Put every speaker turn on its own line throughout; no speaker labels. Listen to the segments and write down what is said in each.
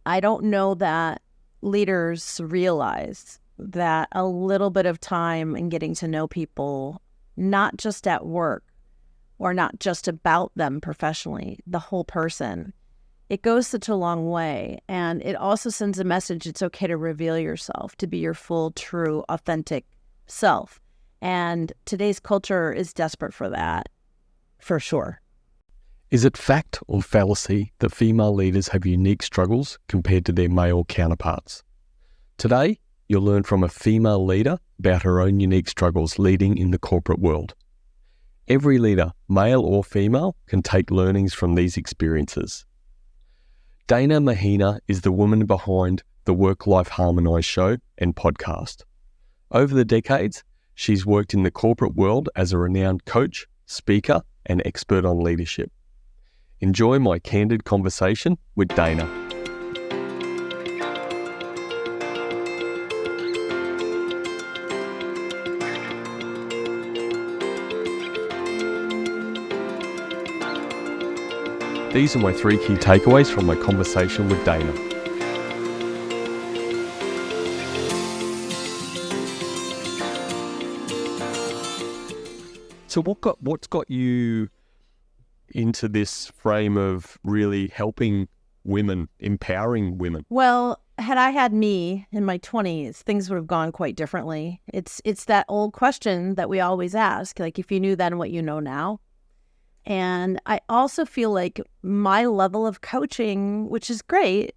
I don't know that leaders realize that a little bit of time and getting to know people, not just at work or not just about them professionally, the whole person, it goes such a long way. And it also sends a message it's okay to reveal yourself, to be your full, true, authentic self. And today's culture is desperate for that, for sure.
Is it fact or fallacy that female leaders have unique struggles compared to their male counterparts? Today, you'll learn from a female leader about her own unique struggles leading in the corporate world. Every leader, male or female, can take learnings from these experiences. Dana Mahina is the woman behind the Work-Life Harmonized show and podcast. Over the decades, she's worked in the corporate world as a renowned coach, speaker, and expert on leadership. Enjoy my candid conversation with Dana. These are my 3 key takeaways from my conversation with Dana. So what's got you into this frame of really helping women, empowering women?
Well, had I had me in my 20s, things would have gone quite differently. It's that old question that we always ask, like, if you knew then what you know now. And I also feel like my level of coaching, which is great,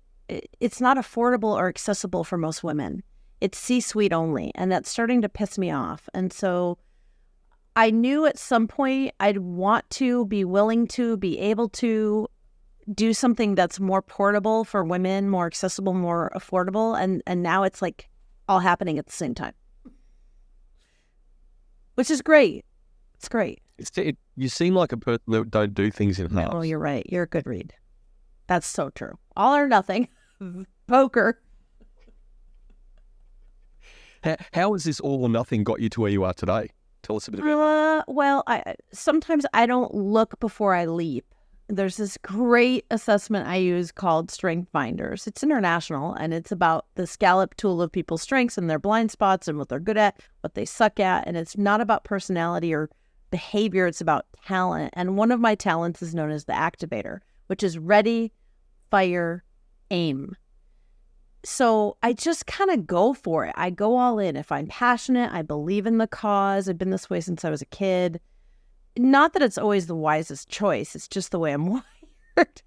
it's not affordable or accessible for most women. It's C-suite only, and that's starting to piss me off. And so I knew at some point I'd want to, be willing to, be able to do something that's more portable for women, more accessible, more affordable. And now it's like all happening at the same time, which is great. It's great.
You seem like a person that don't do things in halves.
Oh, you're right. You're a good read. That's so true. All or nothing. Poker.
How has this all or nothing got you to where you are today? Tell us a bit about that.
Well, sometimes I don't look before I leap. There's this great assessment I use called Strength Finders. It's international, and it's about the scallop tool of people's strengths and their blind spots and what they're good at, what they suck at. And it's not about personality or behavior. It's about talent. And one of my talents is known as the activator, which is ready, fire, aim. So I just kind of go for it. I go all in. If I'm passionate, I believe in the cause. I've been this way since I was a kid. Not that it's always the wisest choice. It's just the way I'm wired.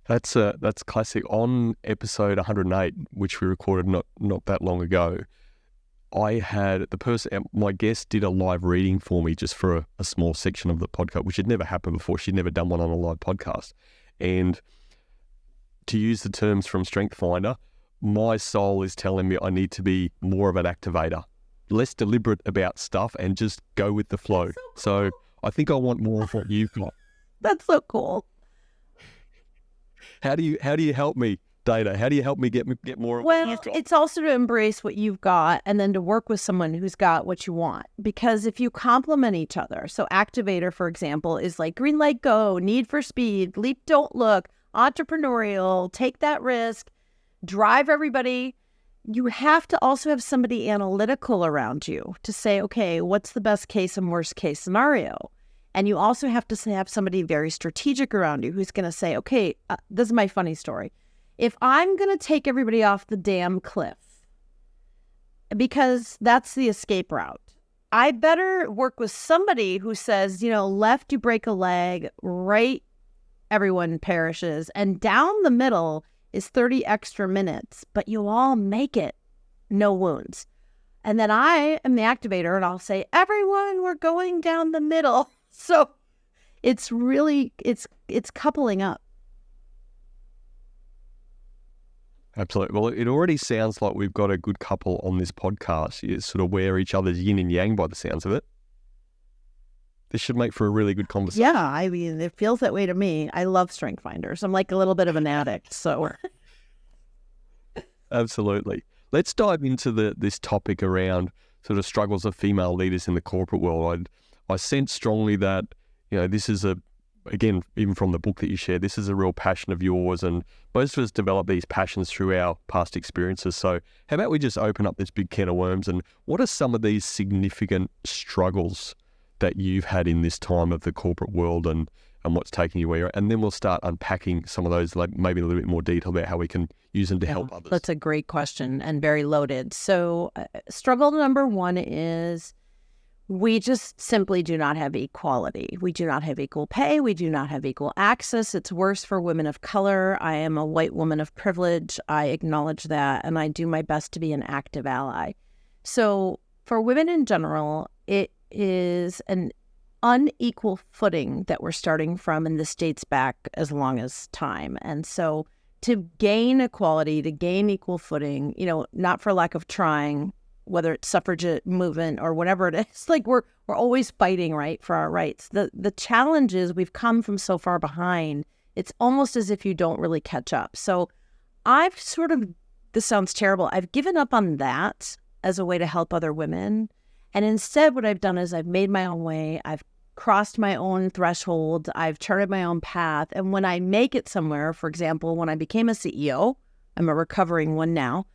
That's classic. On episode 108, which we recorded not that long ago, I had my guest did a live reading for me just for a small section of the podcast, which had never happened before. She'd never done one on a live podcast. And to use the terms from Strength Finder, my soul is telling me I need to be more of an activator, less deliberate about stuff and just go with the flow. So I think I want more of what you've got.
That's so cool.
How do you help me, Dana? How do you help me get more of what you've got?
It's also to embrace what you've got and then to work with someone who's got what you want. Because if you complement each other, so activator, for example, is like green light, go, need for speed, leap, don't look, entrepreneurial, take that risk, drive everybody. You have to also have somebody analytical around you to say, okay, what's the best case and worst case scenario? And you also have to have somebody very strategic around you who's going to say, okay, this is my funny story. If I'm going to take everybody off the damn cliff, because that's the escape route, I better work with somebody who says, left, you break a leg, right, everyone perishes, and down the middle is 30 extra minutes, but you'll all make it, no wounds. And then I am the activator, and I'll say, everyone, we're going down the middle. So it's really, it's coupling up.
Absolutely. Well, it already sounds like we've got a good couple on this podcast. You sort of wear each other's yin and yang by the sounds of it. This should make for a really good conversation.
Yeah, I mean, it feels that way to me. I love Strength Finders. I'm like a little bit of an addict, so.
Absolutely. Let's dive into this topic around sort of struggles of female leaders in the corporate world. I sense strongly that, this is again, even from the book that you shared, this is a real passion of yours, and most of us develop these passions through our past experiences. So how about we just open up this big can of worms, and what are some of these significant struggles that you've had in this time of the corporate world, and what's taking you where, and then we'll start unpacking some of those, like maybe a little bit more detail about how we can use them to help others.
That's a great question and very loaded. So struggle number one is we just simply do not have equality. We do not have equal pay. We do not have equal access. It's worse for women of color. I am a white woman of privilege. I acknowledge that, and I do my best to be an active ally. So for women in general, it is an unequal footing that we're starting from, and this dates back as long as time. And so to gain equality, to gain equal footing, not for lack of trying, whether it's suffragette movement or whatever it is, like we're always fighting, right, for our rights. The challenge is we've come from so far behind, it's almost as if you don't really catch up. So I've this sounds terrible, I've given up on that as a way to help other women. And instead what I've done is I've made my own way. I've crossed my own threshold. I've charted my own path. And when I make it somewhere, for example, when I became a CEO, I'm a recovering one now,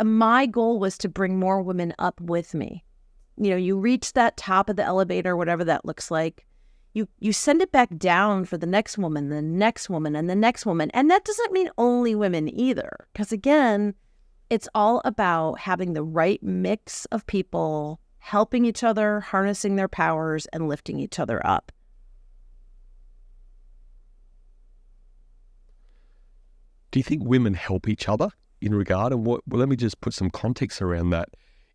my goal was to bring more women up with me. You reach that top of the elevator, whatever that looks like, you send it back down for the next woman, the next woman, and the next woman. And that doesn't mean only women either. Because again, it's all about having the right mix of people helping each other, harnessing their powers, and lifting each other up.
Do you think women help each other in regard? And let me just put some context around that.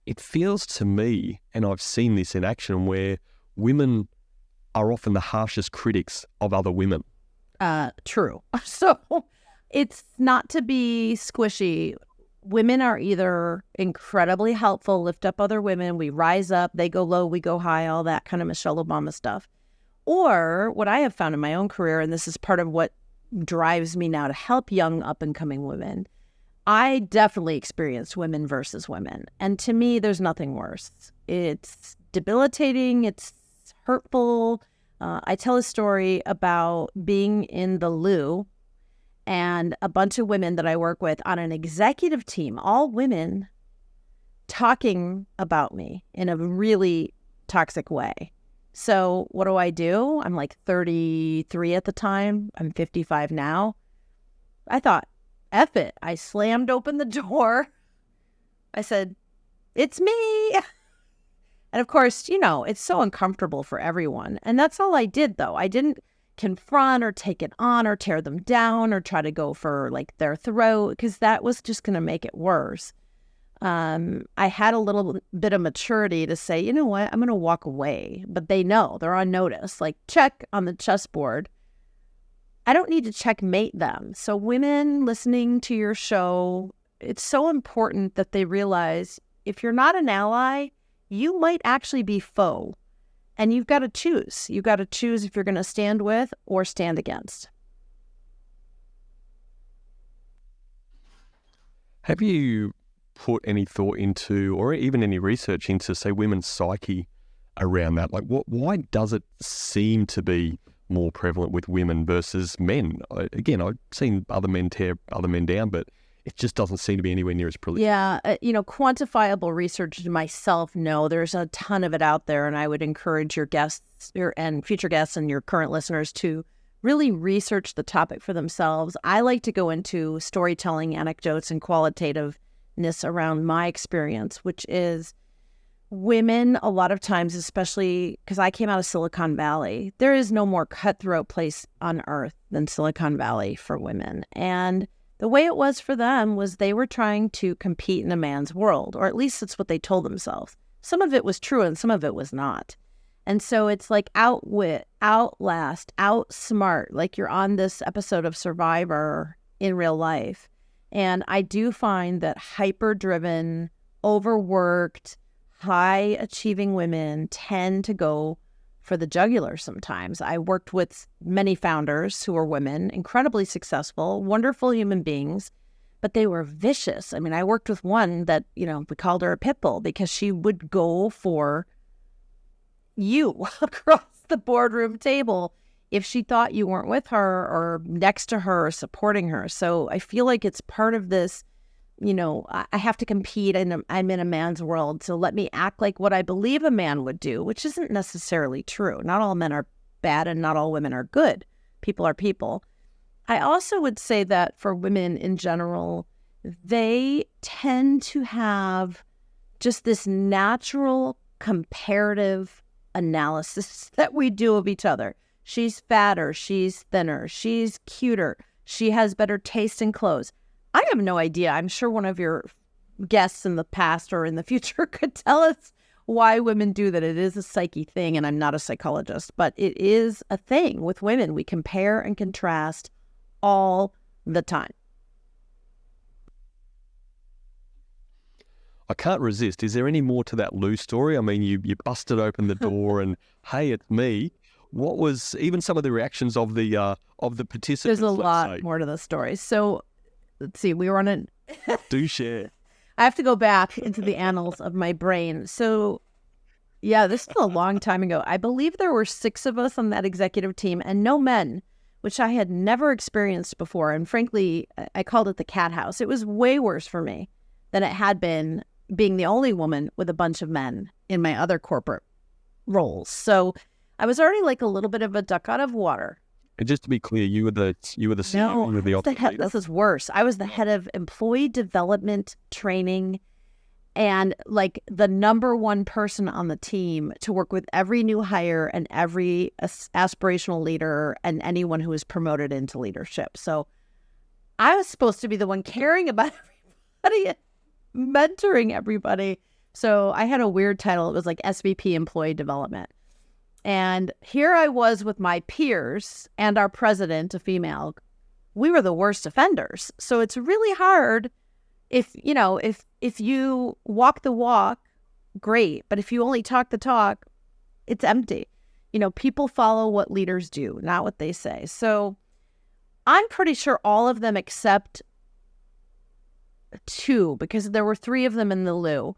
It feels to me, and I've seen this in action, where women are often the harshest critics of other women.
True. So it's not to be squishy. Women are either incredibly helpful, lift up other women, we rise up, they go low, we go high, all that kind of Michelle Obama stuff. Or what I have found in my own career, and this is part of what drives me now to help young up-and-coming women, I definitely experienced women versus women. And to me, there's nothing worse. It's debilitating, it's hurtful. I tell a story about being in the loo and a bunch of women that I work with on an executive team, all women, talking about me in a really toxic way. So what do? I'm like 33 at the time. I'm 55 now. I thought, F it. I slammed open the door. I said, it's me. And of course, it's so uncomfortable for everyone. And that's all I did, though. I didn't confront or take it on or tear them down or try to go for like their throat, because that was just going to make it worse. I had a little bit of maturity to say, you know what, I'm going to walk away. But they know, they're on notice, like check on the chessboard. I don't need to checkmate them. So women listening to your show, it's so important that they realize if you're not an ally, you might actually be foe. And you've got to choose. You've got to choose if you're going to stand with or stand against.
Have you put any thought into, or even any research into, say, women's psyche around that? Like, why does it seem to be more prevalent with women versus men? Again, I've seen other men tear other men down, but it just doesn't seem to be anywhere near as prolific.
Yeah, quantifiable research myself, no, there's a ton of it out there, and I would encourage your guests and future guests and your current listeners to really research the topic for themselves. I like to go into storytelling, anecdotes, and qualitativeness around my experience, which is women, a lot of times, especially because I came out of Silicon Valley, there is no more cutthroat place on earth than Silicon Valley for women. And the way it was for them was they were trying to compete in a man's world, or at least that's what they told themselves. Some of it was true and some of it was not. And so it's like outwit, outlast, outsmart, like you're on this episode of Survivor in real life. And I do find that hyper-driven, overworked, high-achieving women tend to go for the jugular sometimes. I worked with many founders who were women, incredibly successful, wonderful human beings, but they were vicious. I mean, I worked with one that, we called her a pit bull because she would go for you across the boardroom table, if she thought you weren't with her or next to her or supporting her. So I feel like it's part of this, I have to compete and I'm in a man's world. So let me act like what I believe a man would do, which isn't necessarily true. Not all men are bad and not all women are good. People are people. I also would say that for women in general, they tend to have just this natural comparative analysis that we do of each other. She's fatter, she's thinner, she's cuter, she has better taste in clothes. I have no idea. I'm sure one of your guests in the past or in the future could tell us why women do that. It is a psyche thing, and I'm not a psychologist, but it is a thing with women. We compare and contrast all the time.
I can't resist. Is there any more to that Lou story? I mean, you busted open the door and, hey, it's me. What was even some of the reactions of the participants?
There's a lot more to the story. So let's see. We were on a...
Do share.
I have to go back into the annals of my brain. So yeah, this is a long time ago. I believe there were 6 of us on that executive team and no men, which I had never experienced before. And frankly, I called it the cat house. It was way worse for me than it had been being the only woman with a bunch of men in my other corporate roles. So I was already like a little bit of a duck out of water.
And just to be clear, you were the CEO, you were the office leader.
This is worse. I was the head of employee development training and like the number one person on the team to work with every new hire and every aspirational leader and anyone who was promoted into leadership. So I was supposed to be the one caring about everybody, mentoring everybody. So I had a weird title. It was like SVP employee development. And here I was with my peers and our president, a female. We were the worst offenders. So it's really hard if you walk the walk, great. But if you only talk the talk, it's empty. People follow what leaders do, not what they say. So I'm pretty sure all of them except 2, because there were 3 of them in the loo.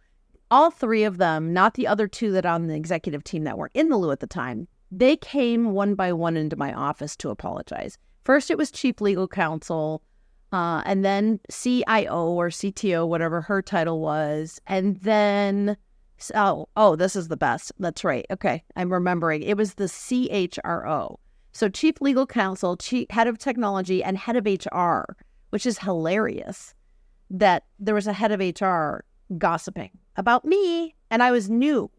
All 3 of them, not the other 2 that on the executive team that weren't in the loo at the time, they came one by one into my office to apologize. First, it was chief legal counsel, and then CIO or CTO, whatever her title was. And then, this is the best. That's right. Okay, I'm remembering. It was the CHRO. So chief legal counsel, head of technology, and head of HR, which is hilarious that there was a head of HR gossiping about me, and I was new.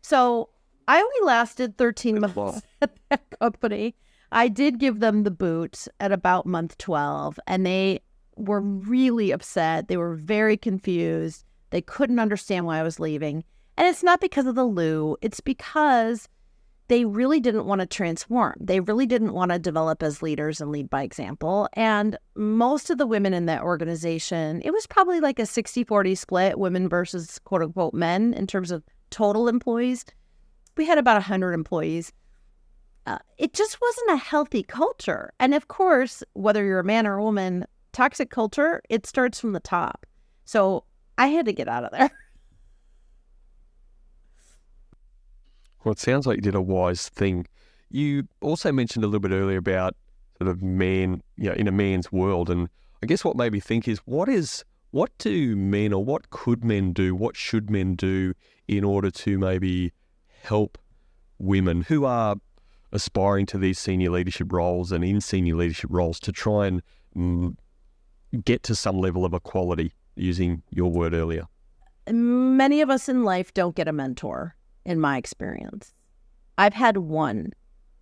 So I only lasted 13 months at that company. I did give them the boot at about month 12, and they were really upset. They were very confused. They couldn't understand why I was leaving. And it's not because of the loo. It's because they really didn't want to transform. They really didn't want to develop as leaders and lead by example. And most of the women in that organization, it was probably like a 60-40 split, women versus quote unquote men in terms of total employees. We had about 100 employees. It just wasn't a healthy culture. And of course, whether you're a man or a woman, toxic culture, it starts from the top. So I had to get out of there.
Well, it sounds like you did a wise thing. You also mentioned a little bit earlier about sort of man, in a man's world. And I guess what made me think is what do men, or what could men do, what should men do in order to maybe help women who are aspiring to these senior leadership roles and in senior leadership roles to try and get to some level of equality, using your word earlier?
Many of us in life don't get a mentor. In my experience, I've had one,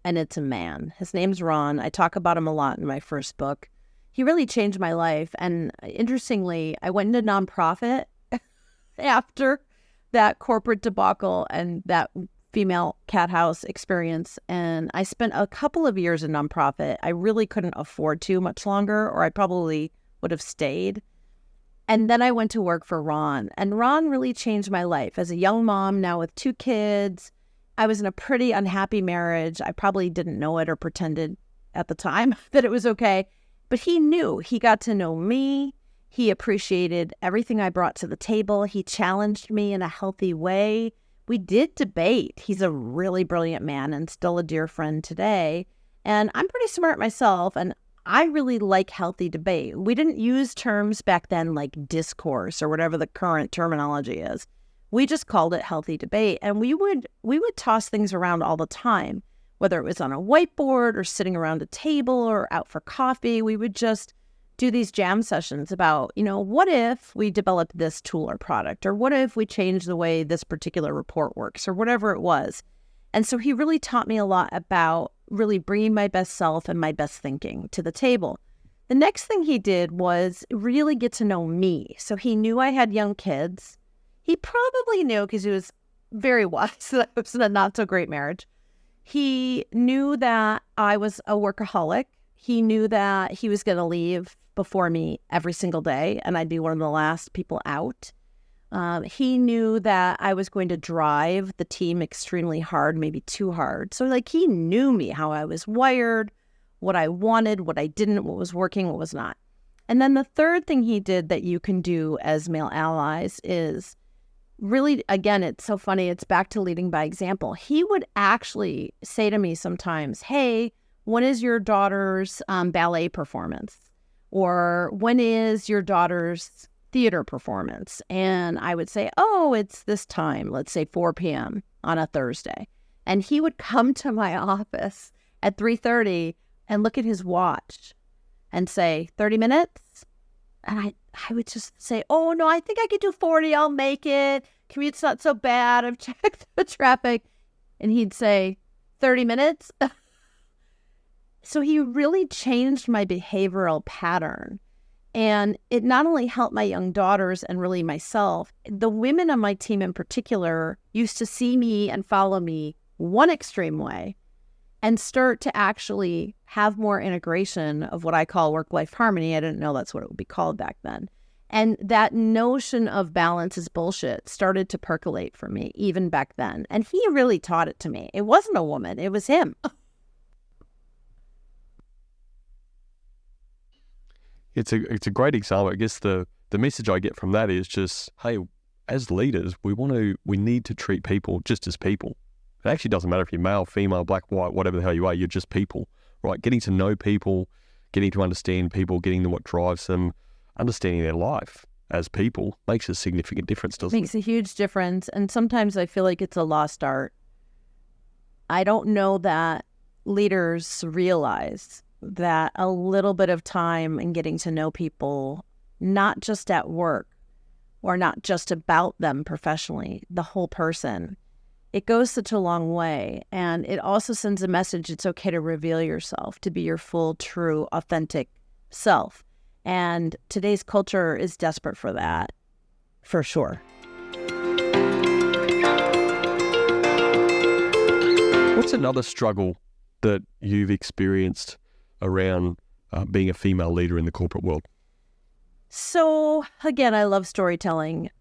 and it's a man. His name's Ron. I talk about him a lot in my first book. He really changed my life. And interestingly, I went into nonprofit after that corporate debacle and that female cat house experience. And I spent a couple of years in nonprofit. I really couldn't afford to much longer, or I probably would have stayed. And then I went to work for Ron, and Ron really changed my life. As a young mom, now with 2 kids, I was in a pretty unhappy marriage. I probably didn't know it or pretended at the time that it was okay, but he knew. He got to know me. He appreciated everything I brought to the table. He challenged me in a healthy way. We did debate. He's a really brilliant man and still a dear friend today. And I'm pretty smart myself, and I really like healthy debate. We didn't use terms back then like discourse or whatever the current terminology is. We just called it healthy debate, and we would toss things around all the time, whether it was on a whiteboard or sitting around a table or out for coffee. We would just do these jam sessions about, what if we developed this tool or product, or what if we changed the way this particular report works, or whatever it was. And so he really taught me a lot about really bringing my best self and my best thinking to the table. The next thing he did was really get to know me. So he knew I had young kids. He probably knew, because he was very wise, that I was in a not so great marriage. He knew that I was a workaholic. He knew that he was going to leave before me every single day, and I'd be one of the last people out. He knew that I was going to drive the team extremely hard, maybe too hard. So he knew me, how I was wired, what I wanted, what I didn't, what was working, what was not. And then the third thing he did that you can do as male allies is really, again, it's so funny. It's back to leading by example. He would actually say to me sometimes, hey, when is your daughter's ballet performance? Or when is your daughter's theater performance? And I would say, oh, it's this time, let's say 4 p.m. on a Thursday. And he would come to my office at 3:30 and look at his watch and say, 30 minutes? And I would just say, oh, no, I think I could do 40. I'll make it. Commute's not so bad. I've checked the traffic. And he'd say, 30 minutes? So he really changed my behavioral pattern. And it not only helped my young daughters and really myself, the women on my team in particular used to see me and follow me one extreme way and start to actually have more integration of what I call work-life harmony. I didn't know that's what it would be called back then. And that notion of balance is bullshit started to percolate for me even back then. And he really taught it to me. It wasn't a woman, it was him.
It's a great example. I guess the message I get from that is just, hey, as leaders, we need to treat people just as people. It actually doesn't matter if you're male, female, black, white, whatever the hell you are, you're just people, right? Getting to know people, getting to understand people, getting to what drives them, understanding their life as people makes a significant difference, doesn't it?
Makes a huge difference. And sometimes I feel like it's a lost art. I don't know that leaders realize that a little bit of time in getting to know people, not just at work or not just about them professionally, the whole person, it goes such a long way. And it also sends a message it's okay to reveal yourself, to be your full, true, authentic self. And today's culture is desperate for that, for sure.
What's another struggle that you've experienced around being a female leader in the corporate world?
So, again, I love storytelling.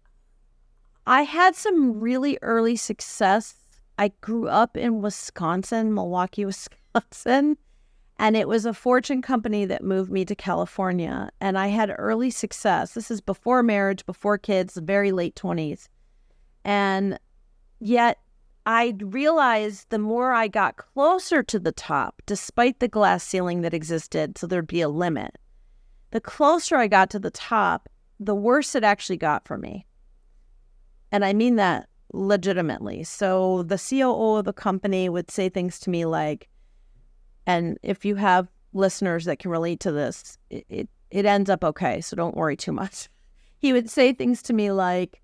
I had some really early success. I grew up in Wisconsin, Milwaukee, Wisconsin, and it was a Fortune company that moved me to California, and I had early success. This is before marriage, before kids, very late 20s. And yet I realized the more I got closer to the top, despite the glass ceiling that existed, so there'd be a limit, the closer I got to the top, the worse it actually got for me. And I mean that legitimately. So the COO of the company would say things to me like, and if you have listeners that can relate to this, it ends up okay, so don't worry too much. He would say things to me like,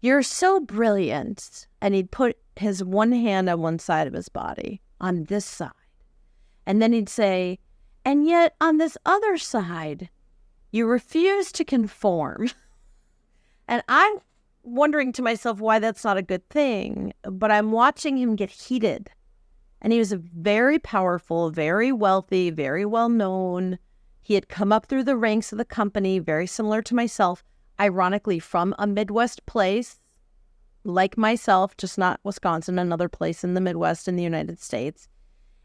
you're so brilliant. And he'd put his one hand on one side of his body, on this side. And then he'd say, and yet on this other side, you refuse to conform. And I'm wondering to myself why that's not a good thing. But I'm watching him get heated. And he was a very powerful, very wealthy, very well-known. He had come up through the ranks of the company, very similar to myself, ironically from a Midwest place, like myself, just not Wisconsin, another place in the Midwest in the United States.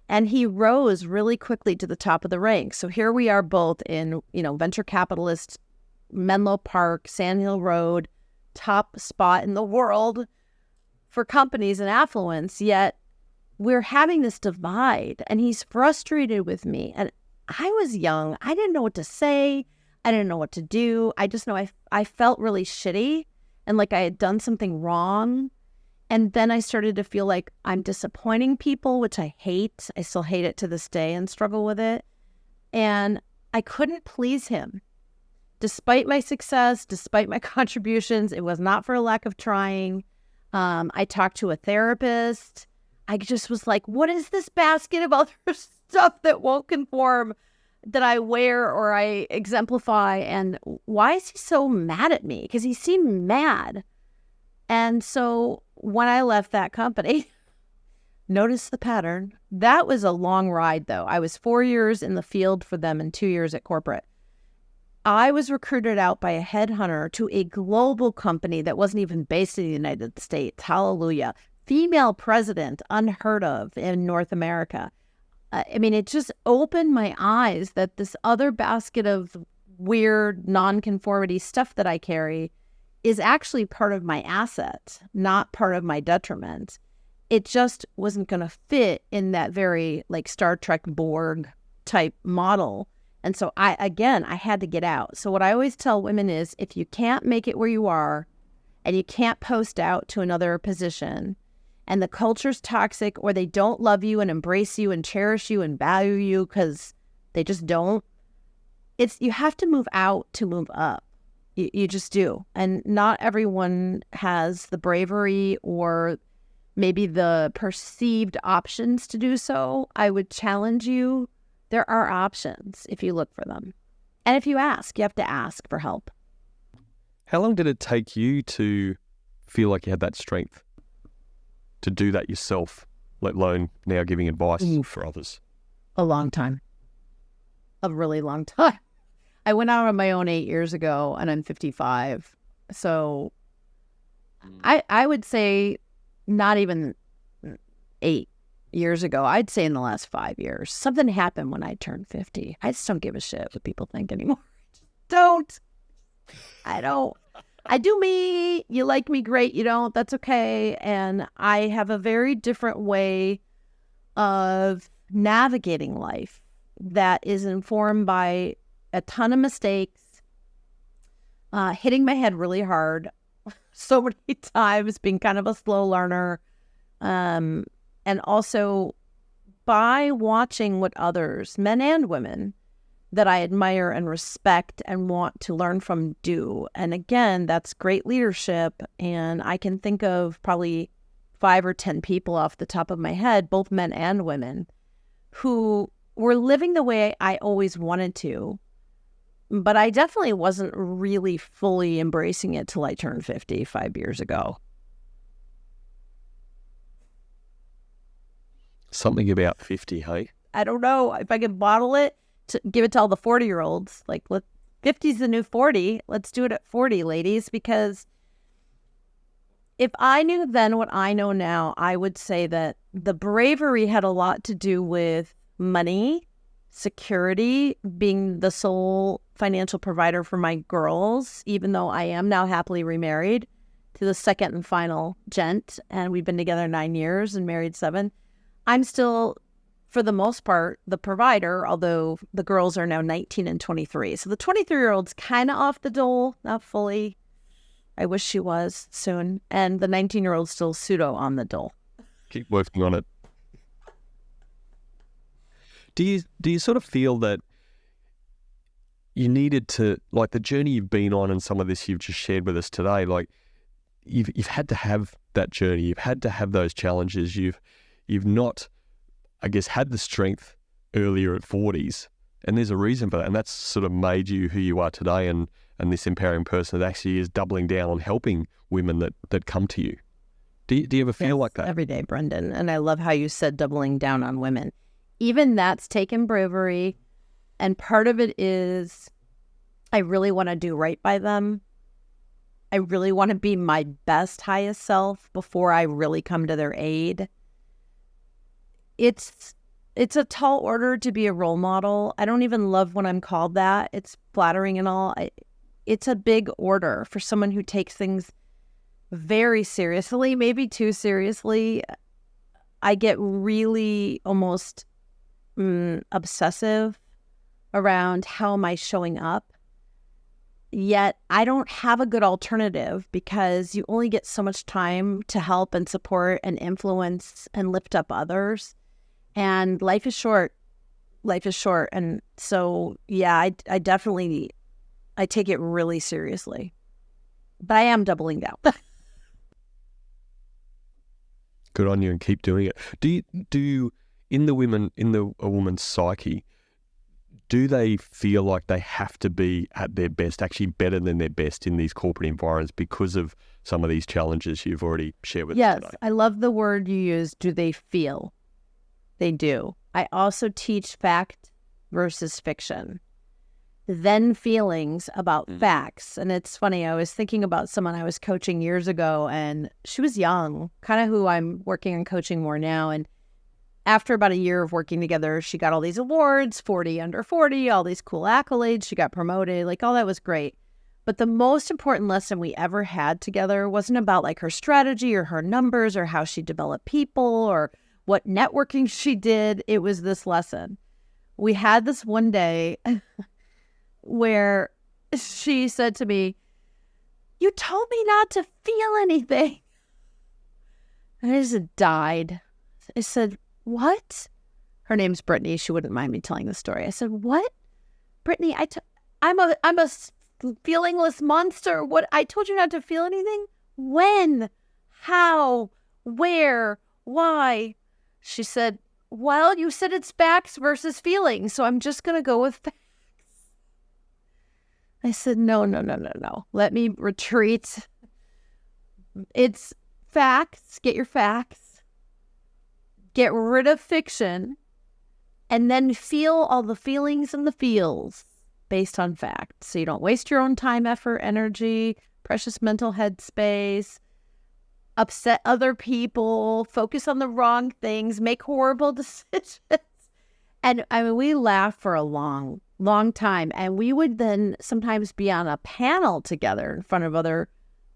And he rose really quickly to the top of the ranks. So here we are both in, venture capitalist, Menlo Park, Sand Hill Road, top spot in the world, for companies and affluence, yet we're having this divide, and he's frustrated with me. And I was young. I didn't know what to say. I didn't know what to do. I just know I felt really shitty and like I had done something wrong. And then I started to feel like I'm disappointing people, which I hate. I still hate it to this day and struggle with it. And I couldn't please him. Despite my success, despite my contributions, it was not for a lack of trying. I talked to a therapist. I just was like, what is this basket of other stuff that won't conform that I wear or I exemplify? And why is he so mad at me? Because he seemed mad. And so when I left that company, notice the pattern. That was a long ride, though. I was 4 years in the field for them and 2 years at corporate. I was recruited out by a headhunter to a global company that wasn't even based in the United States. Hallelujah. Female president, unheard of in North America. I mean, it just opened my eyes that this other basket of weird nonconformity stuff that I carry is actually part of my asset, not part of my detriment. It just wasn't going to fit in that very like Star Trek Borg type model. And so I had to get out. So what I always tell women is if you can't make it where you are and you can't post out to another position and the culture's toxic or they don't love you and embrace you and cherish you and value you because they just don't, you have to move out to move up. You just do. And not everyone has the bravery or maybe the perceived options to do so. I would challenge you. There are options if you look for them. And if you ask, you have to ask for help.
How long did it take you to feel like you had that strength to do that yourself, let alone now giving advice for others?
A long time. A really long time. I went out on my own 8 years ago and I'm 55. So I would say not even 8 years ago. I'd say in the last 5 years. Something happened when I turned 50. I just don't give a shit what people think anymore. Don't. I don't. I do me. You like me, great. You don't. That's okay. And I have a very different way of navigating life that is informed by a ton of mistakes, hitting my head really hard so many times, being kind of a slow learner, and also by watching what others, men and women, that I admire and respect and want to learn from do. And again, that's great leadership. And I can think of probably 5 or 10 people off the top of my head, both men and women, who were living the way I always wanted to. But I definitely wasn't really fully embracing it till I turned 50 5 years ago.
Something about 50, hey?
I don't know if I can bottle it to give it to all the 40-year-olds. Like, 50's the new 40. Let's do it at 40, ladies, because if I knew then what I know now, I would say that the bravery had a lot to do with money, security, being the sole financial provider for my girls, even though I am now happily remarried to the second and final gent, and we've been together 9 years and married 7. I'm still, for the most part, the provider, although the girls are now 19 and 23. So the 23-year-old's kind of off the dole, not fully. I wish she was soon. And the 19-year-old's still pseudo on the dole.
Keep working on it. Do you sort of feel that you needed to, like the journey you've been on and some of this you've just shared with us today, like you've had to have that journey, you've had to have those challenges, you've not, I guess, had the strength earlier at 40s, and there's a reason for that, and that's sort of made you who you are today, and this empowering person that actually is doubling down on helping women that come to you. Do you ever feel like that?
Every day, Brendan, and I love how you said doubling down on women. Even that's taken bravery, and part of it is I really want to do right by them. I really want to be my best, highest self before I really come to their aid. It's a tall order to be a role model. I don't even love when I'm called that. It's flattering and all. It's a big order for someone who takes things very seriously, maybe too seriously. I get really almost obsessive around how am I showing up. Yet I don't have a good alternative because you only get so much time to help and support and influence and lift up others. And life is short. Life is short. And so, yeah, I definitely, I take it really seriously. But I am doubling down.
Good on you, and keep doing it. Do you in a woman's psyche, do they feel like they have to be at their best, actually better than their best in these corporate environments because of some of these challenges you've already shared with us today?
Yes, I love the word you use. Do they feel? They do. I also teach fact versus fiction. Then feelings about facts. And it's funny, I was thinking about someone I was coaching years ago, and she was young, kind of who I'm working on coaching more now. And after about a year of working together, she got all these awards, 40 under 40, all these cool accolades. She got promoted, like all that was great. But the most important lesson we ever had together wasn't about like her strategy or her numbers or how she developed people or what networking she did. It was this lesson. We had this one day where she said to me, "You told me not to feel anything." And I just died. I said, "What?" Her name's Brittany. She wouldn't mind me telling the story. I said, "What? Brittany, I'm a feelingless monster. What? I told you not to feel anything? When? How? Where? Why?" She said, "Well, you said it's facts versus feelings, so I'm just going to go with facts." I said, no. Let me retreat. It's facts. Get your facts. Get rid of fiction. And then feel all the feelings and the feels based on facts. So you don't waste your own time, effort, energy, precious mental headspace, upset other people, focus on the wrong things, make horrible decisions. And I mean, we laughed for a long time. And we would then sometimes be on a panel together in front of other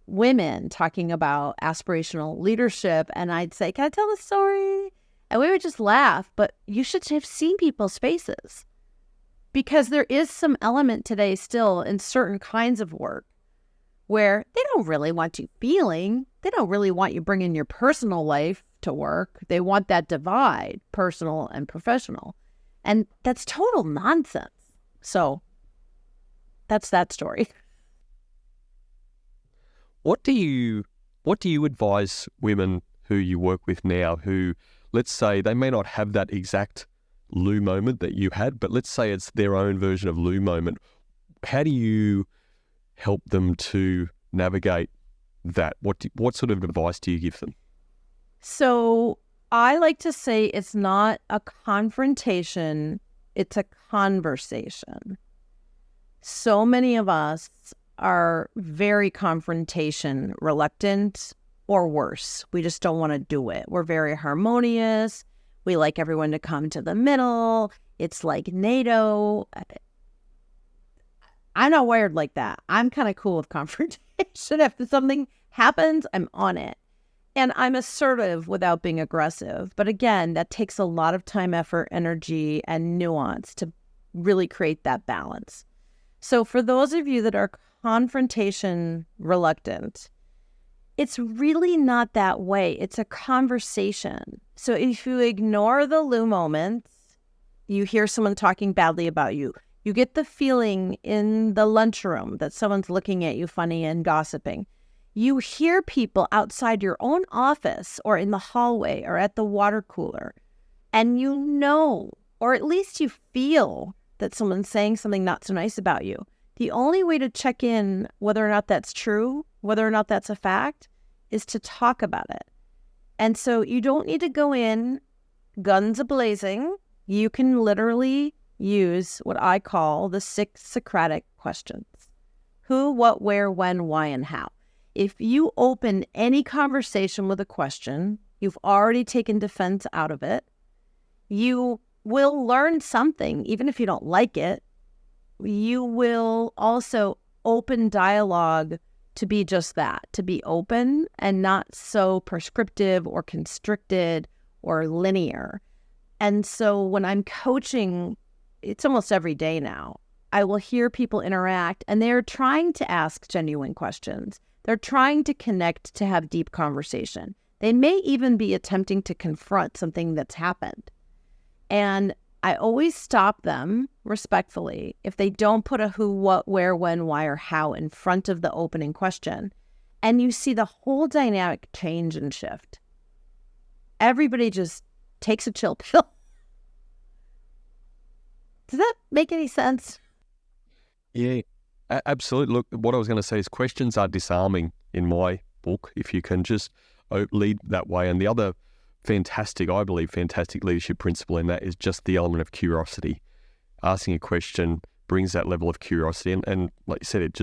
women talking about aspirational leadership. And I'd say, "Can I tell the story?" And we would just laugh. But you should have seen people's faces, because there is some element today still in certain kinds of work where they don't really want you feeling. They don't really want you bringing your personal life to work. They want that divide, personal and professional. And that's total nonsense. So that's that story.
What do you advise women who you work with now who, let's say, they may not have that exact Lou moment that you had, but let's say it's their own version of Lou moment. How do you help them to navigate that? What sort of advice do you give them?
So I like to say it's not a confrontation, it's a conversation. So many of us are very confrontation reluctant, or worse, we just don't want to do it. We're very harmonious. We like everyone to come to the middle. It's like NATO. I'm not wired like that. I'm kind of cool with confrontation. If something happens, I'm on it. And I'm assertive without being aggressive. But again, that takes a lot of time, effort, energy, and nuance to really create that balance. So for those of you that are confrontation reluctant, it's really not that way. It's a conversation. So if you ignore the Lou moments, you hear someone talking badly about you, you get the feeling in the lunchroom that someone's looking at you funny and gossiping. You hear people outside your own office or in the hallway or at the water cooler, and you know, or at least you feel that someone's saying something not so nice about you. The only way to check in whether or not that's true, whether or not that's a fact, is to talk about it. And so you don't need to go in guns a-blazing. You can literally use what I call the 6 Socratic questions. Who, what, where, when, why, and how. If you open any conversation with a question, you've already taken defense out of it. You will learn something, even if you don't like it. You will also open dialogue to be just that, to be open and not so prescriptive or constricted or linear. And so when I'm coaching, it's almost every day now, I will hear people interact and they're trying to ask genuine questions. They're trying to connect, to have deep conversation. They may even be attempting to confront something that's happened. And I always stop them respectfully if they don't put a who, what, where, when, why, or how in front of the opening question. And you see the whole dynamic change and shift. Everybody just takes a chill pill. Does that make any sense?
Yeah, absolutely. Look, what I was going to say is questions are disarming in my book, if you can just lead that way. And the other fantastic leadership principle in that is just the element of curiosity. Asking a question brings that level of curiosity. And like you said, it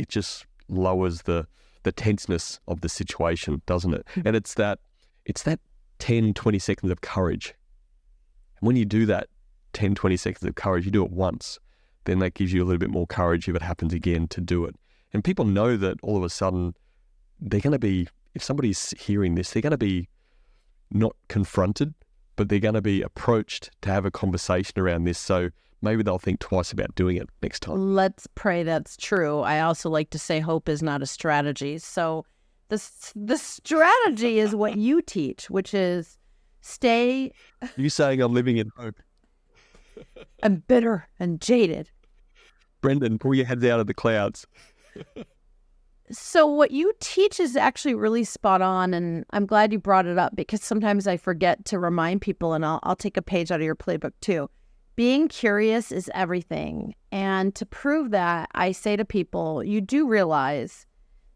just lowers the tenseness of the situation, doesn't it? And it's that 10, 20 seconds of courage. And when you do that 10, 20 seconds of courage, you do it once, then that gives you a little bit more courage if it happens again to do it. And people know that all of a sudden they're going to be, if somebody's hearing this, they're going to be not confronted, but they're going to be approached to have a conversation around this. So maybe they'll think twice about doing it next time.
Let's pray that's true. I also like to say hope is not a strategy. So the strategy is what you teach, which is stay.
You saying I'm living in hope.
I'm bitter and jaded.
Brendan, pull your heads out of the clouds.
So what you teach is actually really spot on, and I'm glad you brought it up because sometimes I forget to remind people, and I'll take a page out of your playbook too. Being curious is everything. And to prove that, I say to people, you do realize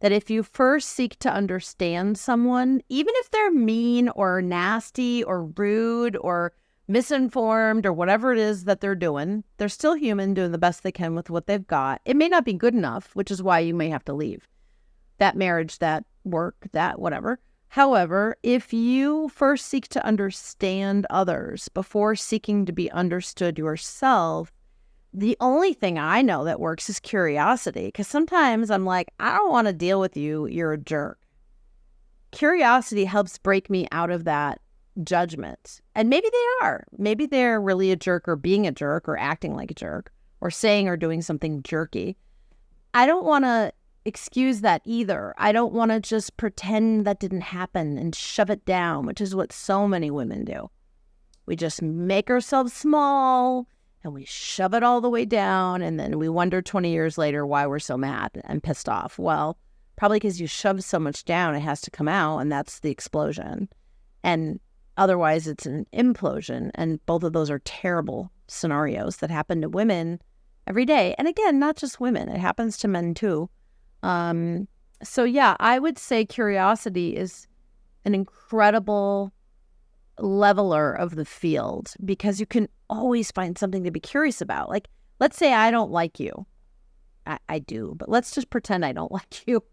that if you first seek to understand someone, even if they're mean or nasty or rude or misinformed or whatever it is that they're doing, they're still human doing the best they can with what they've got. It may not be good enough, which is why you may have to leave that marriage, that work, that whatever. However, if you first seek to understand others before seeking to be understood yourself, the only thing I know that works is curiosity. Because sometimes I'm like, I don't want to deal with you. You're a jerk. Curiosity helps break me out of that judgment. And maybe they are. Maybe they're really a jerk or being a jerk or acting like a jerk or saying or doing something jerky. I don't want to excuse that either. I don't want to just pretend that didn't happen and shove it down, which is what so many women do. We just make ourselves small and we shove it all the way down, and then we wonder 20 years later why we're so mad and pissed off. Well, probably because you shoved so much down, it has to come out, and that's the explosion. And otherwise, it's an implosion, and both of those are terrible scenarios that happen to women every day. And again, not just women. It happens to men too. So yeah, I would say curiosity is an incredible leveler of the field because you can always find something to be curious about. Like, let's say I don't like you. I do, but let's just pretend I don't like you.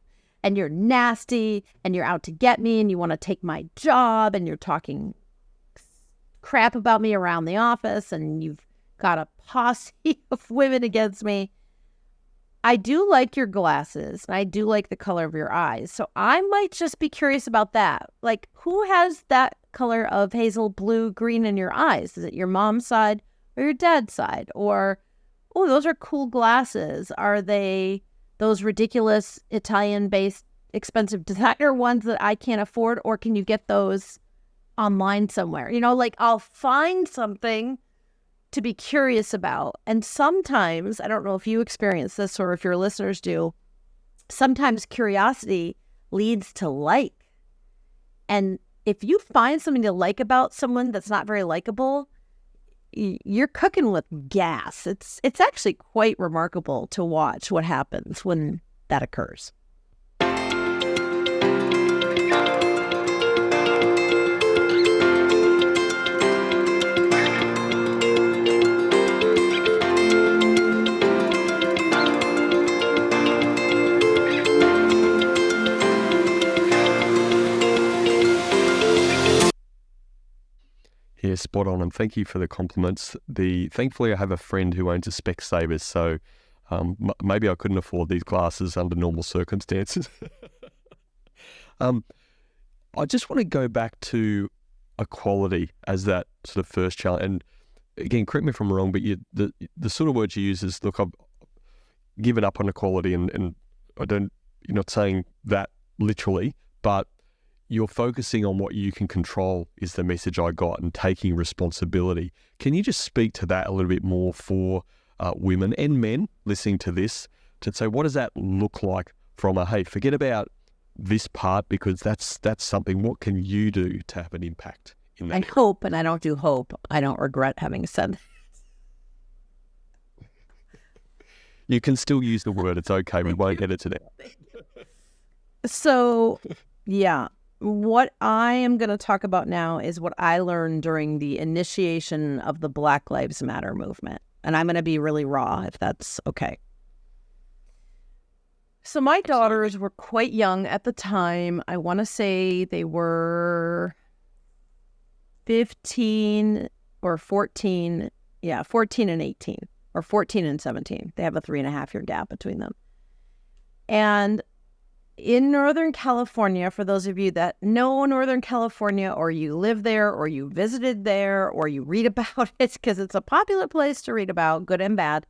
And you're nasty and you're out to get me and you want to take my job and you're talking crap about me around the office and you've got a posse of women against me. I do like your glasses and I do like the color of your eyes. So I might just be curious about that. Like, who has that color of hazel, blue, green in your eyes? Is it your mom's side or your dad's side? Or, oh, those are cool glasses. Are they those ridiculous Italian-based expensive designer ones that I can't afford? Or can you get those online somewhere? You know, like I'll find something to be curious about. And sometimes, I don't know if you experience this or if your listeners do, sometimes curiosity leads to like. And if you find something to like about someone that's not very likable, you're cooking with gas. It's actually quite remarkable to watch what happens when that occurs.
Yeah, spot on, and thank you for the compliments. Thankfully, I have a friend who owns a Specsavers, so Maybe I couldn't afford these glasses under normal circumstances. I just want to go back to equality as that sort of first challenge. And again, correct me if I'm wrong, but the sort of words you use is, look, I've given up on equality, and you're not saying that literally, but you're focusing on what you can control is the message I got, and taking responsibility. Can you just speak to that a little bit more for women and men listening to this, to say, what does that look like from hey, forget about this part, because that's something, what can you do to have an impact in that?
I hope, and I don't do hope, I don't regret having said that.
You can still use the word, it's okay, we won't edit it out.
So, yeah, what I am going to talk about now is what I learned during the initiation of the Black Lives Matter movement. And I'm going to be really raw, if that's okay. So my daughters were quite young at the time. I want to say they were 15 or 14. Yeah, 14 and 18, or 14 and 17. They have a 3.5-year gap between them. And in Northern California, for those of you that know Northern California, or you live there, or you visited there, or you read about it, because it's a popular place to read about, good and bad,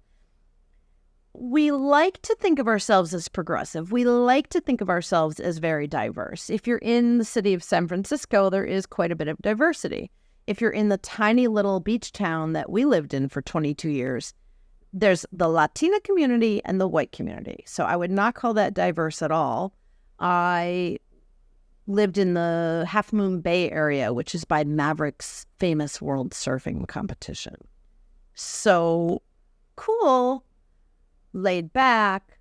we like to think of ourselves as progressive. We like to think of ourselves as very diverse. If you're in the city of San Francisco, there is quite a bit of diversity. If you're in the tiny little beach town that we lived in for 22 years, there's the Latina community and the white community. So I would not call that diverse at all. I lived in the Half Moon Bay area, which is by Maverick's famous world surfing competition. So cool, laid back,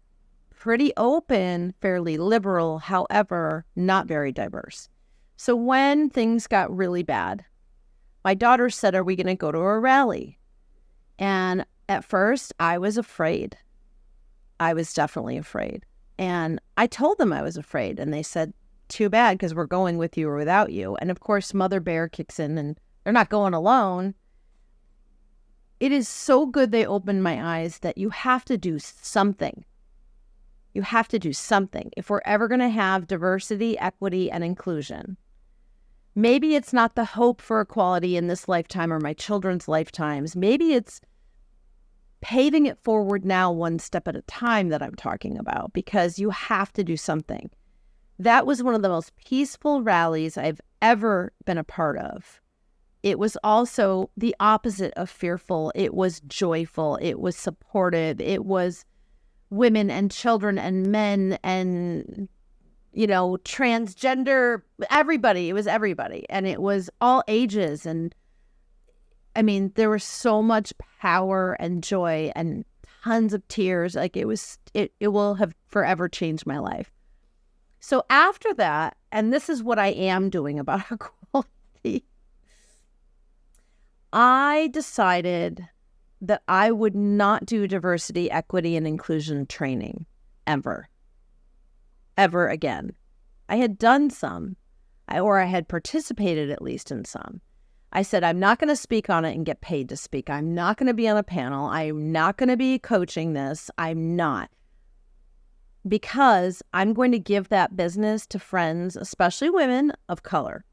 pretty open, fairly liberal, however, not very diverse. So when things got really bad, my daughter said, are we going to go to a rally? And at first, I was afraid. I was definitely afraid. And I told them I was afraid. And they said, too bad, because we're going with you or without you. And of course, Mother Bear kicks in, and they're not going alone. It is so good they opened my eyes that you have to do something. You have to do something. If we're ever going to have diversity, equity, and inclusion, maybe it's not the hope for equality in this lifetime or my children's lifetimes. Maybe it's paving it forward now, one step at a time, that I'm talking about, because you have to do something. That was one of the most peaceful rallies I've ever been a part of. It was also the opposite of fearful. It was joyful. It was supportive. It was women and children and men and, transgender, everybody. It was everybody. And it was all ages. And I mean, there was so much power and joy and tons of tears. Like it will have forever changed my life. So after that, and this is what I am doing about equality, I decided that I would not do diversity, equity, and inclusion training ever again. I had done some, or I had participated at least in some. I said, I'm not going to speak on it and get paid to speak. I'm not going to be on a panel. I'm not going to be coaching this. I'm not. Because I'm going to give that business to friends, especially women of color.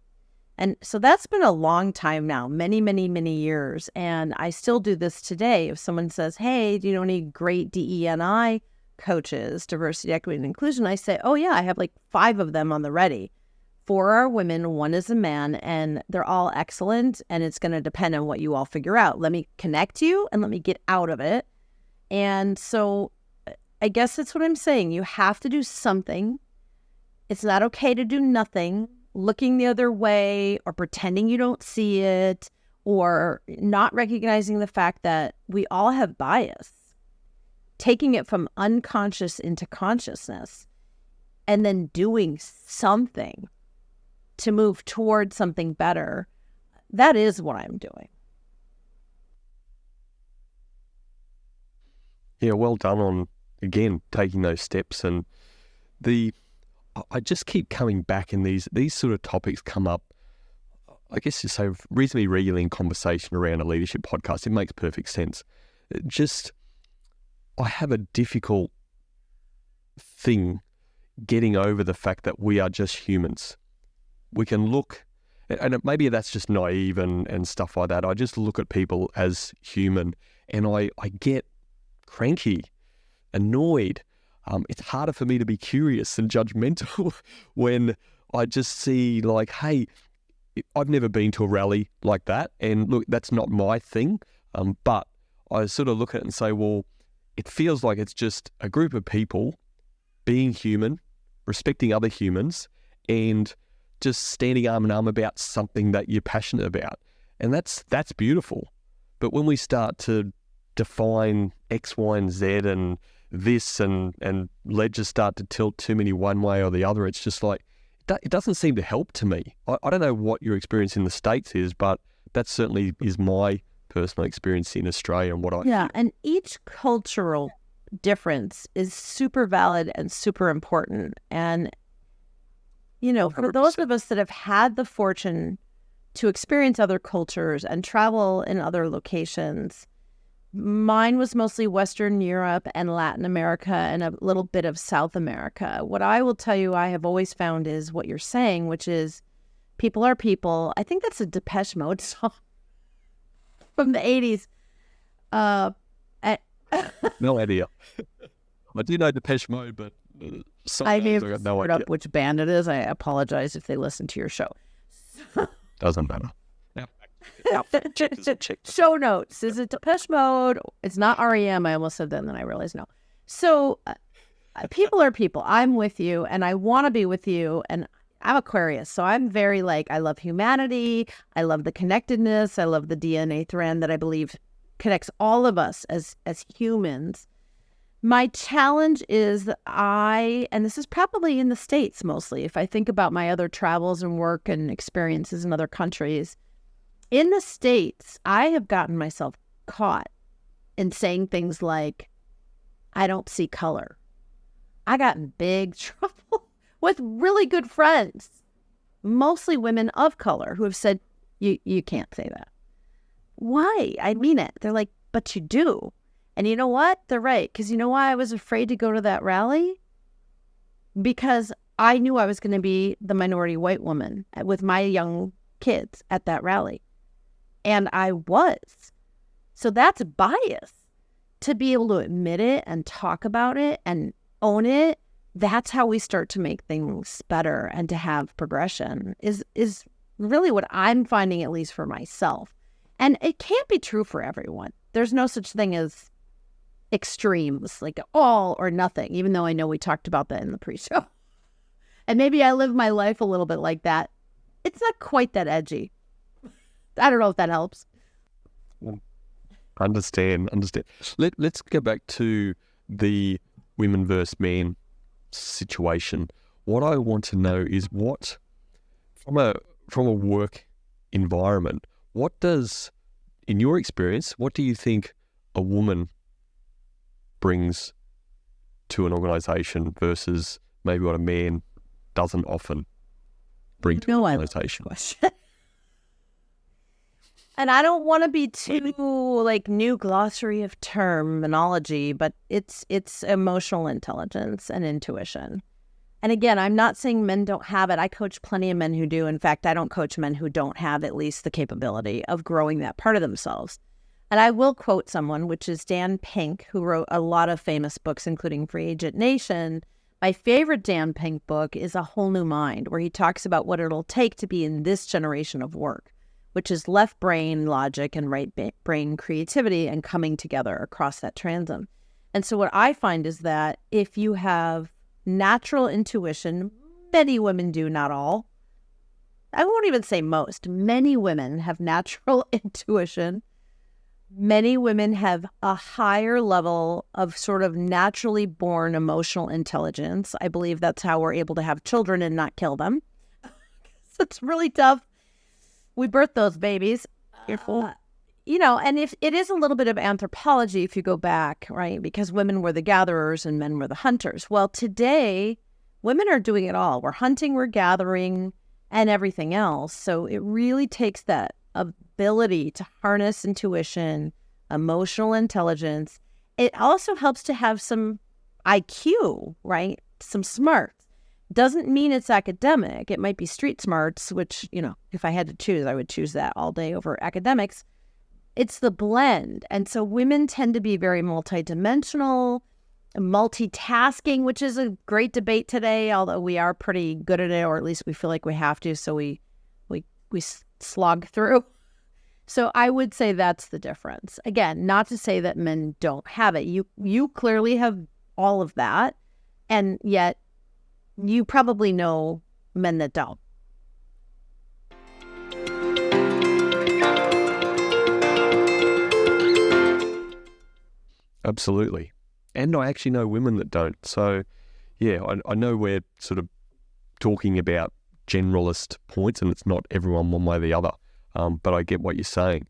And so that's been a long time now, many, many, many years. And I still do this today. If someone says, hey, do you know any great DE&I coaches, diversity, equity, and inclusion? I say, oh yeah, I have like 5 of them on the ready. 4 are women, 1 is a man, and they're all excellent. And it's going to depend on what you all figure out. Let me connect you and let me get out of it. And so I guess that's what I'm saying. You have to do something. It's not okay to do nothing. Looking the other way or pretending you don't see it or not recognizing the fact that we all have bias, taking it from unconscious into consciousness and then doing something to move towards something better. That is what I'm doing.
Yeah, well done on, again, taking those steps. And I just keep coming back, and these sort of topics come up, I guess you say, reasonably regularly in conversation around a leadership podcast. It makes perfect sense. Just I have a difficult thing getting over the fact that we are just humans. We can look, and maybe that's just naive and stuff like that. I just look at people as human, and I get cranky, annoyed. It's harder for me to be curious and judgmental when I just see like, hey, I've never been to a rally like that, and look, that's not my thing. But I sort of look at it and say, well, it feels like it's just a group of people being human, respecting other humans, and just standing arm in arm about something that you're passionate about. And that's beautiful. But when we start to define X, Y, and Z and this and ledgers start to tilt too many one way or the other, it's just like, it doesn't seem to help to me. I don't know what your experience in the States is, but that certainly is my personal experience in Australia and what I
Yeah, and each cultural difference is super valid and super important. And, you know, for
100%.
those of us that have had the fortune to experience other cultures and travel in other locations, mine was mostly Western Europe and Latin America and a little bit of South America. What I will tell you I have always found is what you're saying, which is people are people. I think that's a Depeche Mode song from the 80s.
No idea. I do know Depeche Mode, but
I may have
got no
screwed
idea.
up which band it is. I apologize if they listen to your show.
Doesn't matter.
Show notes. Is it Depeche Mode? It's not REM. I almost said that, and then I realized no. So people are people. I'm with you, and I want to be with you, and I'm Aquarius, so I'm very like, I love humanity. I love the connectedness. I love the DNA thread that I believe connects all of us as humans. My challenge is that and this is probably in the States mostly, if I think about my other travels and work and experiences in other countries, in the States, I have gotten myself caught in saying things like, I don't see color. I got in big trouble with really good friends, mostly women of color, who have said, you can't say that. Why? I mean it. They're like, but you do. And you know what? They're right. Because you know why I was afraid to go to that rally? Because I knew I was going to be the minority white woman with my young kids at that rally. And I was. So that's bias. To be able to admit it and talk about it and own it, that's how we start to make things better and to have progression is really what I'm finding, at least for myself. And it can't be true for everyone. There's no such thing as extremes, like all or nothing, even though I know we talked about that in the pre-show. And maybe I live my life a little bit like that. It's not quite that edgy. I don't know if that helps.
Understand. Let's go back to the women versus men situation. What I want to know is what, from a work environment, what does, in your experience, what do you think a woman brings to an organization versus maybe what a man doesn't often bring to an organization?
Question. And I don't want to be too like new glossary of terminology, but it's emotional intelligence and intuition. And again, I'm not saying men don't have it. I coach plenty of men who do. In fact, I don't coach men who don't have at least the capability of growing that part of themselves. And I will quote someone, which is Dan Pink, who wrote a lot of famous books, including Free Agent Nation. My favorite Dan Pink book is A Whole New Mind, where he talks about what it'll take to be in this generation of work, which is left brain logic and right brain creativity and coming together across that transom. And so what I find is that if you have natural intuition, many women do, not all. I won't even say most. Many women have natural intuition. Many women have a higher level of sort of naturally born emotional intelligence. I believe that's how we're able to have children and not kill them. So it's really tough. We birth those babies. And if it is a little bit of anthropology, if you go back, right? Because women were the gatherers and men were the hunters. Well, today, women are doing it all. We're hunting, we're gathering, and everything else. So it really takes that ability to harness intuition, emotional intelligence, it also helps to have some IQ, right? Some smarts. Doesn't mean it's academic. It might be street smarts, which, if I had to choose, I would choose that all day over academics. It's the blend. And so women tend to be very multidimensional, multitasking, which is a great debate today, although we are pretty good at it, or at least we feel like we have to. So we slog through. So I would say that's the difference. Again, not to say that men don't have it. You clearly have all of that, and yet you probably know men that don't.
Absolutely. And I actually know women that don't. So, yeah, I know we're sort of talking about generalist points, and it's not everyone one way or the other. But I get what you're saying.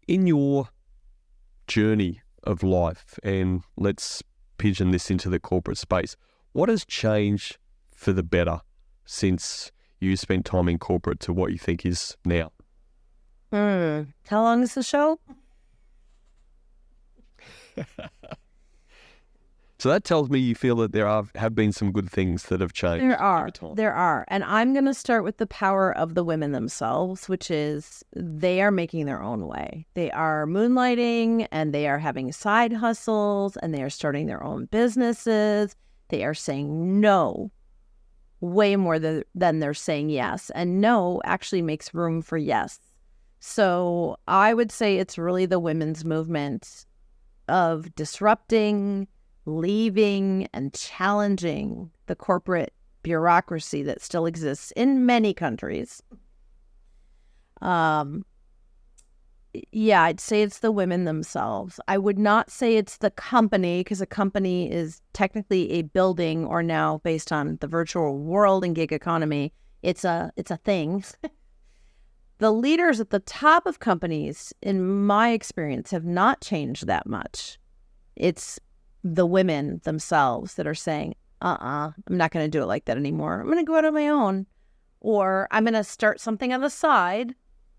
In your journey of life, and let's pigeon this into the corporate space, what has changed for the better since you spent time in corporate to what you think is now?
How long is the show?
So that tells me you feel that there have been some good things that have changed.
There are. And I'm going to start with the power of the women themselves, which is they are making their own way. They are moonlighting, and they are having side hustles, and they are starting their own businesses. They are saying no way more than they're saying yes. And no actually makes room for yes. So I would say it's really the women's movement of disrupting, leaving, and challenging the corporate bureaucracy that still exists in many countries. I'd say it's the women themselves. I would not say it's the company, because a company is technically a building, or now based on the virtual world and gig economy, it's a thing. The leaders at the top of companies, in my experience, have not changed that much. It's the women themselves that are saying, I'm not going to do it like that anymore. I'm going to go out on my own, or I'm going to start something on the side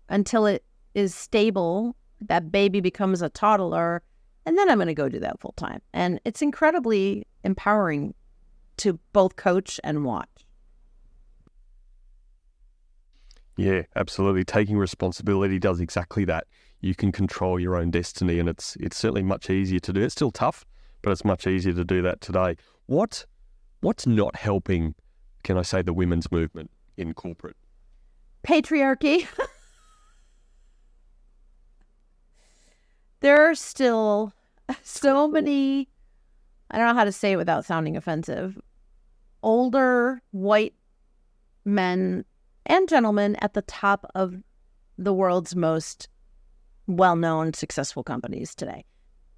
until it is stable, that baby becomes a toddler, and then I'm going to go do that full time. And it's incredibly empowering to both coach and watch.
Yeah, absolutely. Taking responsibility does exactly that. You can control your own destiny, and it's certainly much easier to do. It's still tough, but it's much easier to do that today. What's not helping, can I say, the women's movement in corporate?
Patriarchy. There are still so many, I don't know how to say it without sounding offensive, older white men and gentlemen at the top of the world's most well-known, successful companies today.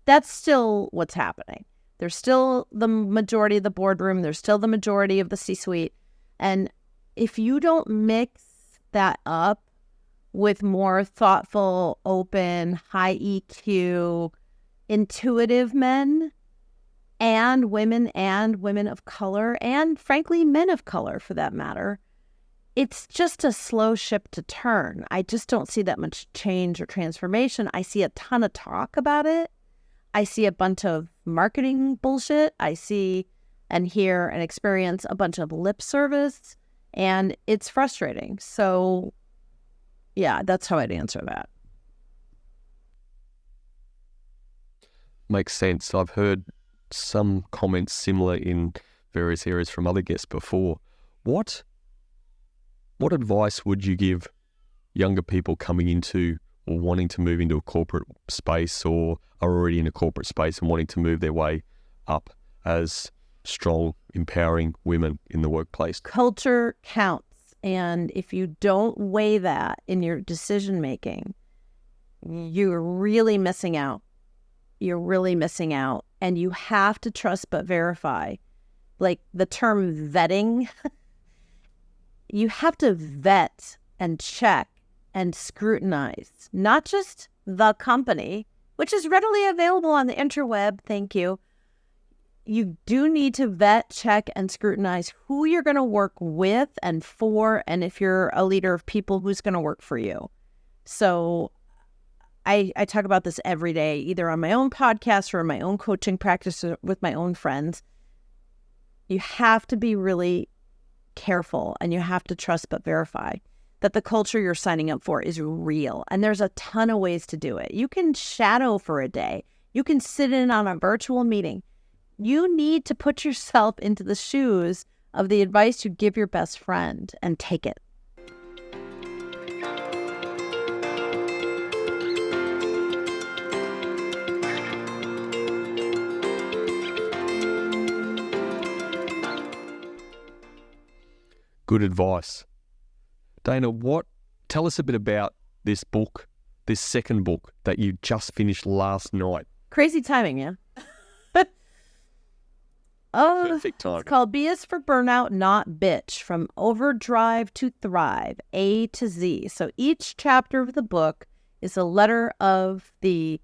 That's still what's happening. There's still the majority of the boardroom. There's still the majority of the C-suite. And if you don't mix that up with more thoughtful, open, high EQ, intuitive men and women of color, and frankly, men of color for that matter, it's just a slow ship to turn. I just don't see that much change or transformation. I see a ton of talk about it. I see a bunch of marketing bullshit. I see and hear and experience a bunch of lip service, and it's frustrating. So, yeah, that's how I'd answer that.
Makes sense. I've heard some comments similar in various areas from other guests before. What advice would you give younger people coming into or wanting to move into a corporate space, or are already in a corporate space and wanting to move their way up as strong, empowering women in the workplace?
Culture counts. And if you don't weigh that in your decision making, you're really missing out. You're really missing out. And you have to trust but verify. Like the term vetting, you have to vet and check and scrutinize, not just the company, which is readily available on the interweb. Thank you. You do need to vet, check, and scrutinize who you're going to work with and for, and if you're a leader of people, who's going to work for you. So I talk about this every day, either on my own podcast or in my own coaching practice with my own friends. You have to be really careful, and you have to trust but verify that the culture you're signing up for is real. And there's a ton of ways to do it. You can shadow for a day. You can sit in on a virtual meeting. You need to put yourself into the shoes of the advice you give your best friend and take it.
Good advice. Dana, tell us a bit about this book, this second book that you just finished last night.
Crazy timing, yeah?
Perfect timing.
It's called B is for Burnout, Not Bitch, From Overdrive to Thrive, A to Z. So each chapter of the book is a letter of the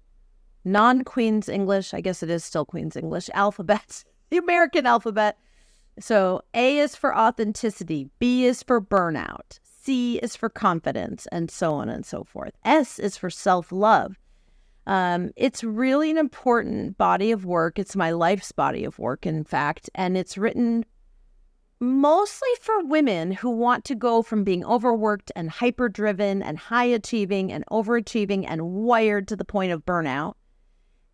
non-Queen's English, I guess it is still Queen's English, alphabet, the American alphabet. So A is for authenticity, B is for burnout, C is for confidence, and so on and so forth. S is for self-love. It's really an important body of work. It's my life's body of work, in fact, and it's written mostly for women who want to go from being overworked and hyper-driven and high-achieving and overachieving and wired to the point of burnout,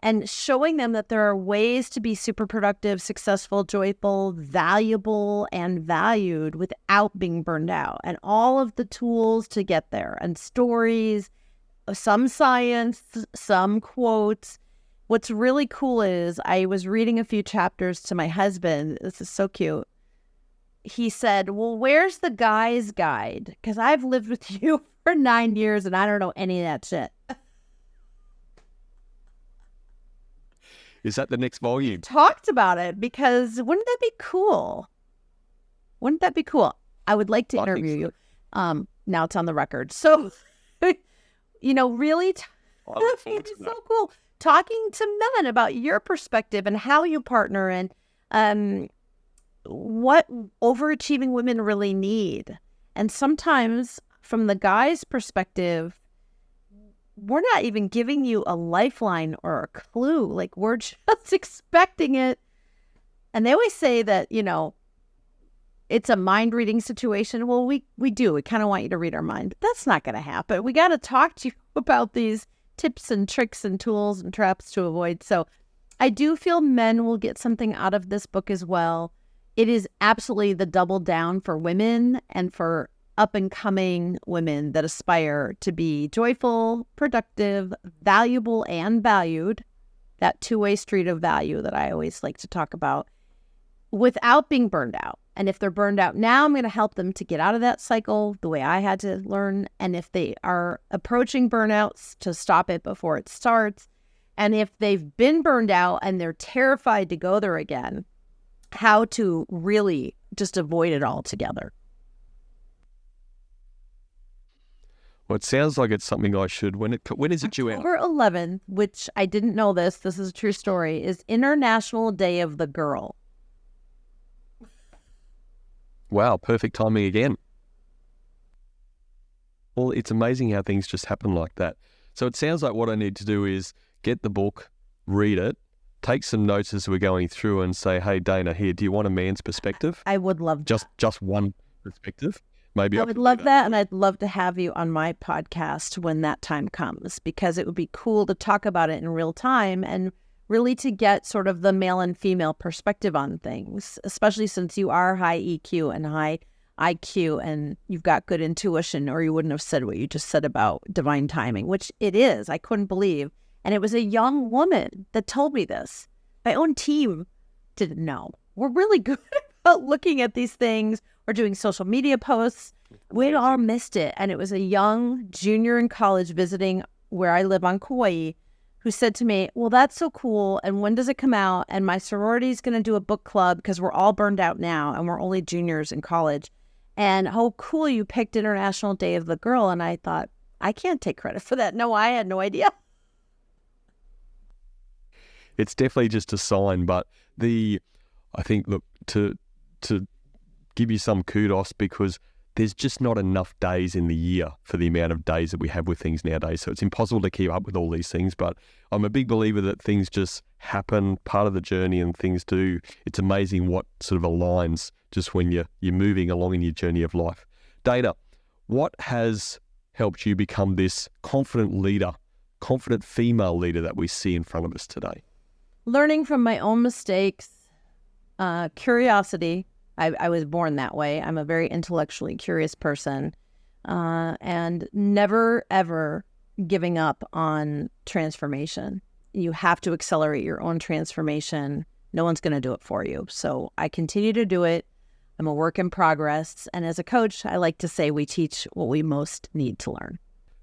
and showing them that there are ways to be super productive, successful, joyful, valuable, and valued without being burned out, and all of the tools to get there, and stories, some science, some quotes. What's really cool is I was reading a few chapters to my husband. This is so cute. He said, well, where's the guy's guide? Because I've lived with you for 9 years and I don't know any of that shit.
Is that the next volume?
Talked about it because wouldn't that be cool? Wouldn't that be cool? I would like to interview you. Now it's on the record. So, really, it's so cool talking to men about your perspective and how you partner and what overachieving women really need. And sometimes from the guy's perspective, we're not even giving you a lifeline or a clue. Like, we're just expecting it. And they always say that, it's a mind reading situation. Well, we do. We kind of want you to read our mind. But that's not going to happen. We got to talk to you about these tips and tricks and tools and traps to avoid. So I do feel men will get something out of this book as well. It is absolutely the double down for women and for up and coming women that aspire to be joyful, productive, valuable, and valued. That two-way street of value that I always like to talk about, without being burned out. And if they're burned out now, I'm going to help them to get out of that cycle the way I had to learn. And if they are approaching burnouts, to stop it before it starts. And if they've been burned out and they're terrified to go there again, how to really just avoid it altogether.
Well, it sounds like it's something I should. When is it due out?
October 11th, which I didn't know this is a true story, is International Day of the Girl.
Wow, perfect timing again. Well, it's amazing how things just happen like that. So it sounds like what I need to do is get the book, read it, take some notes as we're going through and say, hey, Dana, here, do you want a man's perspective?
I would love that.
Just one perspective? Maybe
I would love that, and I'd love to have you on my podcast when that time comes, because it would be cool to talk about it in real time and really to get sort of the male and female perspective on things, especially since you are high EQ and high IQ and you've got good intuition, or you wouldn't have said what you just said about divine timing, which it is. I couldn't believe. And it was a young woman that told me this. My own team didn't know. We're really good about looking at these things or doing social media posts. We'd all missed it. And it was a young junior in college visiting where I live on Kauai who said to me, well, that's so cool. And when does it come out? And my sorority is going to do a book club because we're all burned out now and we're only juniors in college. And how cool you picked International Day of the Girl. And I thought, I can't take credit for that. No, I had no idea.
It's definitely just a sign, but I think, look, to give you some kudos, because there's just not enough days in the year for the amount of days that we have with things nowadays. So it's impossible to keep up with all these things, but I'm a big believer that things just happen, part of the journey, and things do. It's amazing what sort of aligns just when you're moving along in your journey of life. Dana, what has helped you become this confident leader, confident female leader that we see in front of us today?
Learning from my own mistakes, curiosity. I was born that way. I'm a very intellectually curious person, and never, ever giving up on transformation. You have to accelerate your own transformation. No one's going to do it for you. So I continue to do it. I'm a work in progress. And as a coach, I like to say we teach what we most need to learn.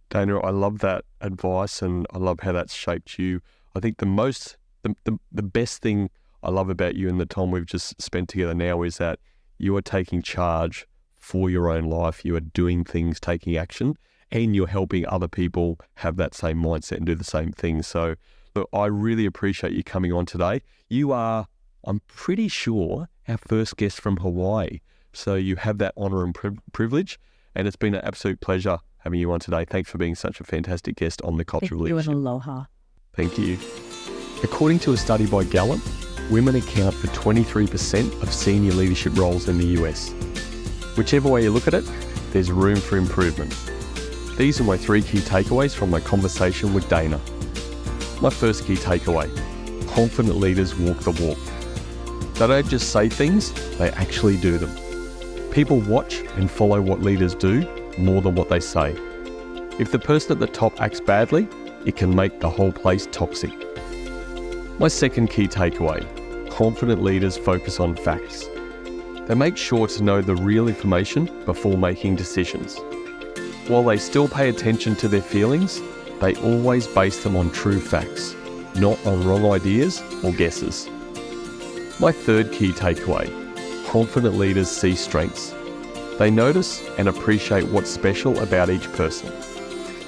Dana, I love that advice, and I love how that's shaped you. I think the best thing I love about you and the time we've just spent together now is that you are taking charge for your own life. You are doing things, taking action, and you're helping other people have that same mindset and do the same thing. So look, I really appreciate you coming on today. You are, I'm pretty sure, our first guest from Hawaii. So you have that honor and privilege, and it's been an absolute pleasure having you on today. Thanks for being such a fantastic guest on the Culture of Leadership.
Thank you, and aloha.
Thank you. According to a study by Gallup, women account for 23% of senior leadership roles in the US. Whichever way you look at it, there's room for improvement. These are my 3 key takeaways from my conversation with Dana. My first key takeaway: confident leaders walk the walk. They don't just say things, they actually do them. People watch and follow what leaders do more than what they say. If the person at the top acts badly, it can make the whole place toxic. My second key takeaway: confident leaders focus on facts. They make sure to know the real information before making decisions. While they still pay attention to their feelings, they always base them on true facts, not on wrong ideas or guesses. My third key takeaway: confident leaders see strengths. They notice and appreciate what's special about each person.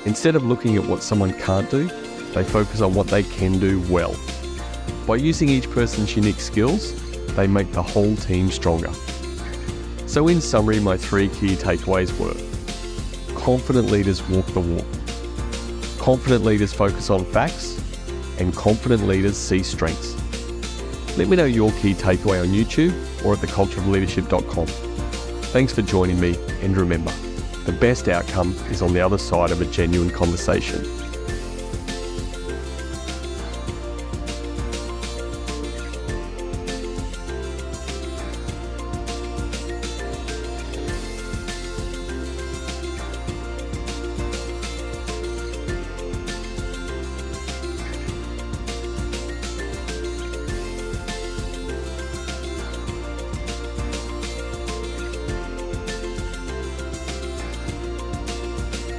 Instead of looking at what someone can't do, they focus on what they can do well. By using each person's unique skills, they make the whole team stronger. So in summary, my 3 key takeaways were: confident leaders walk the walk, confident leaders focus on facts, and confident leaders see strengths. Let me know your key takeaway on YouTube or at thecultureofleadership.com. Thanks for joining me, and remember, the best outcome is on the other side of a genuine conversation.